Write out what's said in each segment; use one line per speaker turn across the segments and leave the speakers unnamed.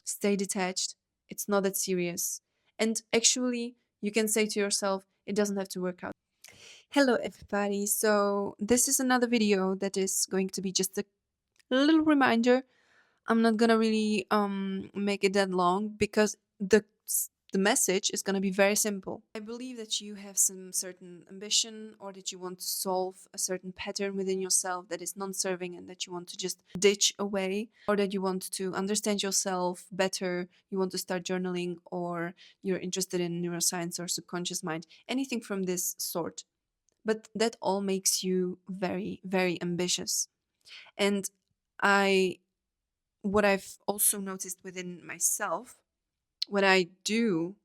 stay detached. It's not that serious. And actually, you can say to yourself, it doesn't have to work out. Hello, everybody. So, this is another video that is going to be just a little reminder. I'm not gonna really make it that long because the message is gonna be very simple. I believe that you have some certain ambition or that you want to solve a certain pattern within yourself that is non-serving and that you want to just ditch away, or that you want to understand yourself better, you want to start journaling, or you're interested in neuroscience or subconscious mind, anything from this sort. But that all makes you very, very ambitious. And I what I've also noticed within myself, when I do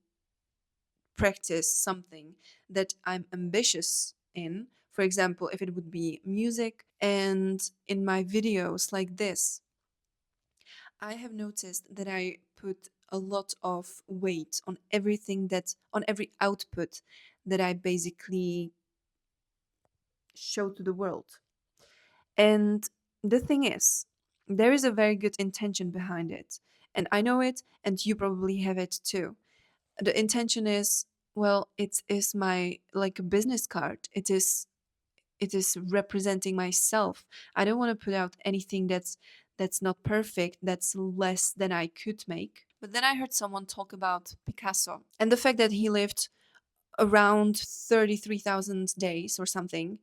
practice something that I'm ambitious in, for example, if it would be music, and in my videos like this, I have noticed that I put a lot of weight on on every output that I basically show to the world. And the thing is, there is a very good intention behind it. And I know it, and you probably have it too. The intention is, well, it is my like a business card. It is representing myself. I don't want to put out anything that's not perfect, that's less than I could make. But then I heard someone talk about Picasso and the fact that he lived around 33,000 days or something,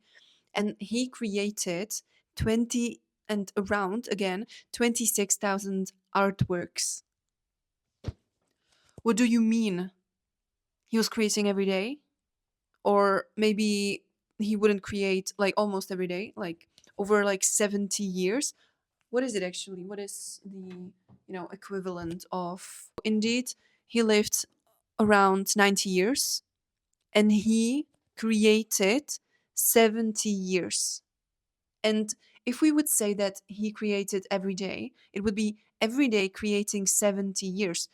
and he created 20 and around again 26,000 artworks. What do you mean? He was creating every day? Or maybe he wouldn't create like almost every day, like over like 70 years. What is it actually? What is the, equivalent of? Indeed, he lived around 90 years and he created 70 years. And if we would say that he created every day, it would be every day creating 70 years.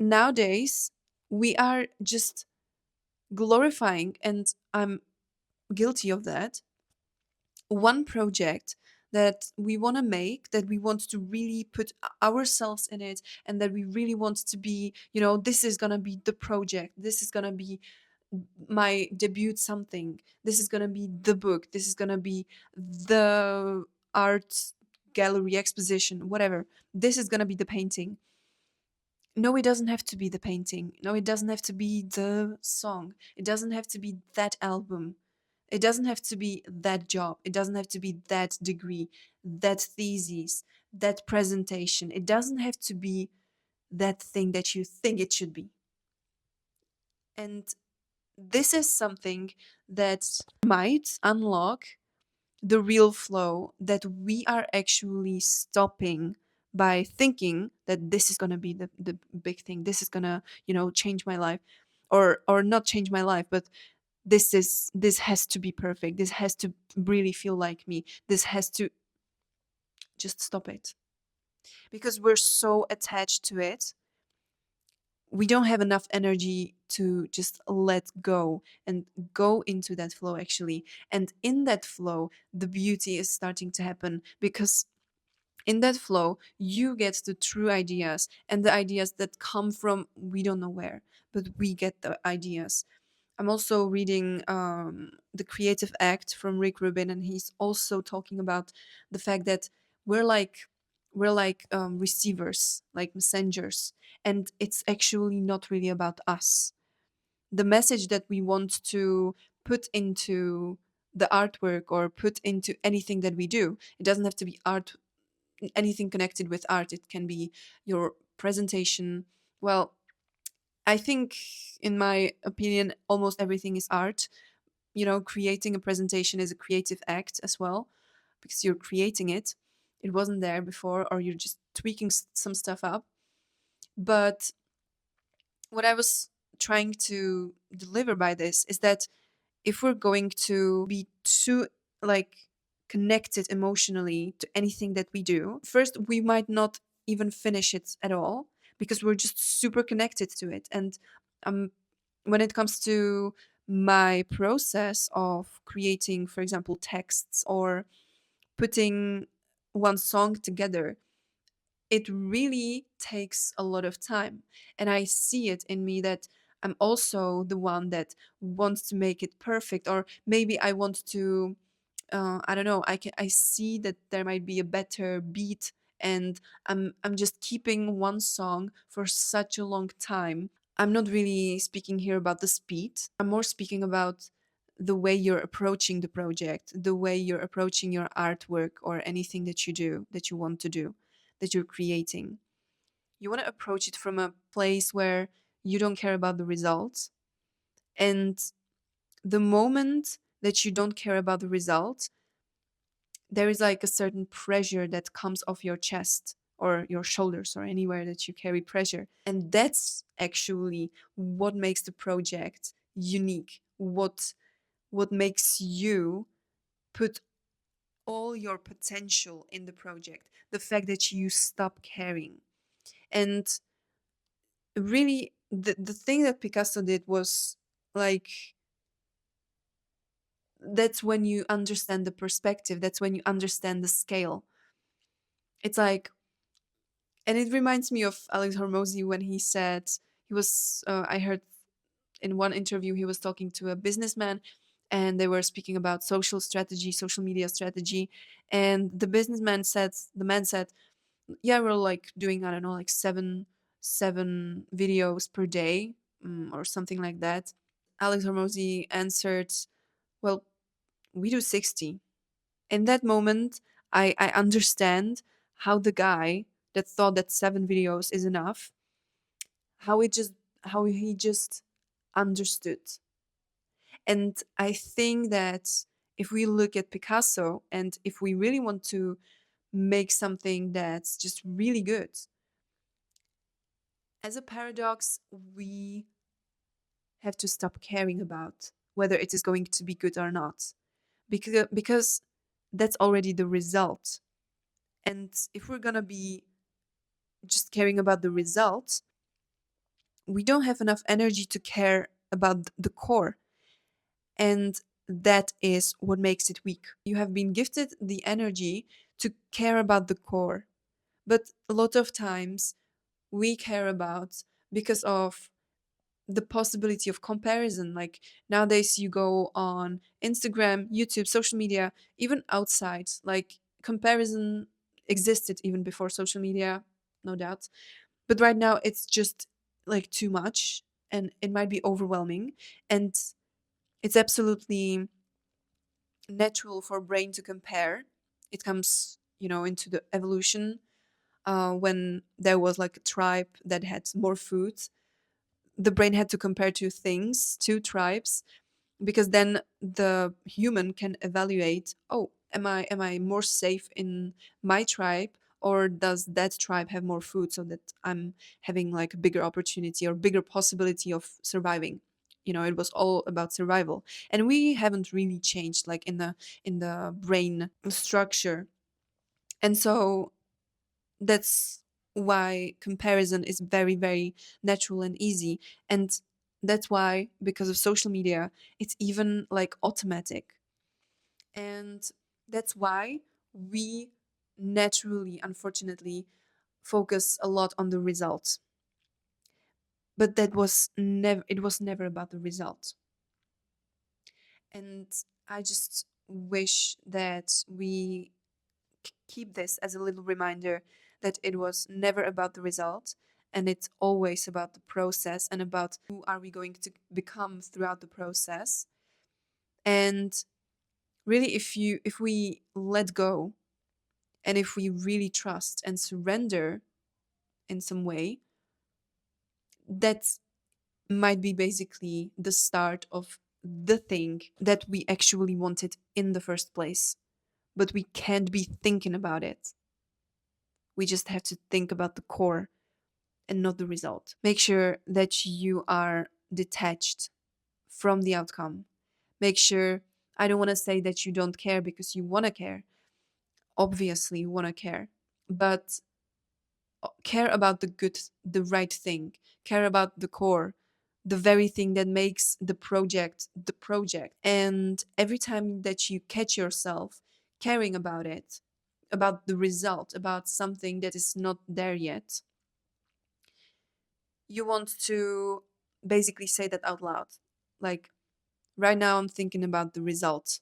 Nowadays, we are just glorifying, and I'm guilty of that, one project that we want to make, that we want to really put ourselves in it, and that we really want to be, this is going to be the project, this is going to be my debut something, this is going to be the book, this is going to be the art gallery exposition, whatever, this is going to be the painting. No, it doesn't have to be the painting. No, it doesn't have to be the song. It doesn't have to be that album. It doesn't have to be that job. It doesn't have to be that degree, that thesis, that presentation. It doesn't have to be that thing that you think it should be. And this is something that might unlock the real flow that we are actually stopping by thinking that this is going to be the big thing, this is going to change my life, or not change my life, but this has to be perfect, this has to really feel like me, this has to just stop it, because we're so attached to it. We don't have enough energy to just let go and go into that flow actually. And in that flow, the beauty is starting to happen, because in that flow, you get the true ideas, and the ideas that come from we don't know where, but we get the ideas. I'm also reading The Creative Act from Rick Rubin, and he's also talking about the fact that we're like receivers, like messengers, and it's actually not really about us. The message that we want to put into the artwork or put into anything that we do, it doesn't have to be art, anything connected with art. It can be your presentation. Well, I think, in my opinion, almost everything is art. Creating a presentation is a creative act as well, because you're creating it. It wasn't there before, or you're just tweaking some stuff up. But what I was trying to deliver by this is that if we're going to be too like connected emotionally to anything that we do, first we might not even finish it at all, because we're just super connected to it. And um when it comes to my process of creating, for example, texts or putting one song together, it really takes a lot of time. And I see it in me that I'm also the one that wants to make it perfect, or maybe I want to, I don't know, I see that there might be a better beat, and I'm just keeping one song for such a long time. I'm not really speaking here about the speed. I'm more speaking about the way you're approaching the project, the way you're approaching your artwork or anything that you do, that you want to do, that you're creating. You want to approach it from a place where you don't care about the results. And the moment that you don't care about the result, there is like a certain pressure that comes off your chest or your shoulders or anywhere that you carry pressure. And that's actually what makes the project unique. What makes you put all your potential in the project. The fact that you stop caring. And really the thing that Picasso did was like, that's when you understand the perspective, that's when you understand the scale. It's like, and it reminds me of Alex Hormozy when he said, he was I heard in one interview he was talking to a businessman, and they were speaking about social strategy, social media strategy, and the man said, yeah, we're like doing, I don't know, like seven videos per day, or something like that. Alex Hormozy answered, well, we do 60. In that moment, I understand how the guy that thought that 7 videos is enough, how it just how he just understood. And I think that if we look at Picasso, and if we really want to make something that's just really good, as a paradox, we have to stop caring about whether it is going to be good or not, because that's already the result. And if we're gonna be just caring about the result, we don't have enough energy to care about the core. And that is what makes it weak. You have been gifted the energy to care about the core. But a lot of times we care about because of the possibility of comparison. Like nowadays, you go on Instagram, YouTube, social media, even outside. Like comparison existed even before social media, no doubt. But right now, it's just like too much, and it might be overwhelming. And it's absolutely natural for brain to compare. It comes, into the evolution. When there was like a tribe that had more food, the brain had to compare two things, two tribes, because then the human can evaluate, oh, am I more safe in my tribe, or does that tribe have more food, so that I'm having like a bigger opportunity or bigger possibility of surviving. It was all about survival. And we haven't really changed like in the brain structure. And so that's why comparison is very, very natural and easy. And that's why, because of social media, it's even like automatic. And that's why we naturally, unfortunately, focus a lot on the results. But it was never about the result. And I just wish that we keep this as a little reminder that it was never about the result, and it's always about the process and about who are we going to become throughout the process. And really, if we let go, and if we really trust and surrender in some way, that might be basically the start of the thing that we actually wanted in the first place. But we can't be thinking about it. We just have to think about the core and not the result. Make sure that you are detached from the outcome. Make sure, I don't want to say that you don't care, because you want to care. Obviously, you want to care. But care about the good, the right thing. Care about the core, the very thing that makes the project the project. And every time that you catch yourself caring about it, about the result, about something that is not there yet, you want to basically say that out loud. Like, right now I'm thinking about the result,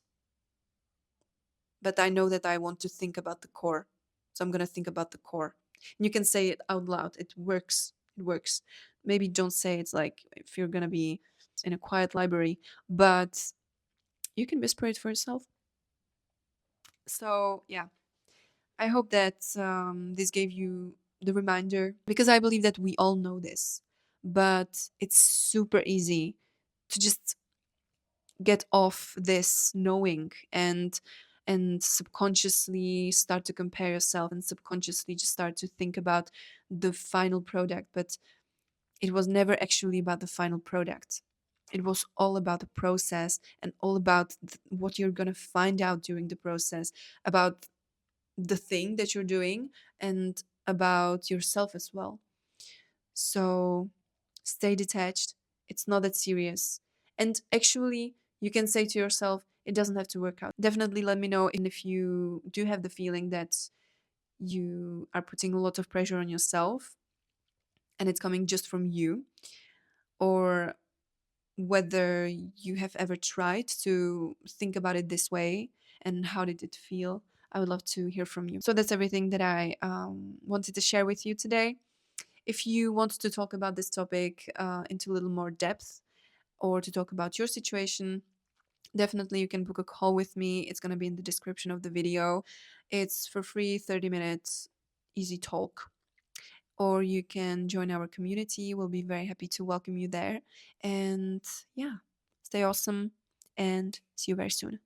but I know that I want to think about the core. So I'm going to think about the core. And you can say it out loud. It works. It works. Maybe don't say it's like if you're going to be in a quiet library, but you can whisper it for yourself. So, yeah, I hope that this gave you the reminder, because I believe that we all know this, but it's super easy to just get off this knowing and subconsciously start to compare yourself and subconsciously just start to think about the final product. But it was never actually about the final product. It was all about the process and all about what you're going to find out during the process, about the thing that you're doing, and about yourself as well. So stay detached. It's not that serious. And actually, you can say to yourself, it doesn't have to work out. Definitely let me know if you do have the feeling that you are putting a lot of pressure on yourself and it's coming just from you, or whether you have ever tried to think about it this way and how did it feel. I would love to hear from you. So that's everything that I wanted to share with you today. If you want to talk about this topic into a little more depth, or to talk about your situation, definitely you can book a call with me. It's going to be in the description of the video. It's for free, 30 minutes, easy talk. Or you can join our community. We'll be very happy to welcome you there. And yeah, stay awesome and see you very soon.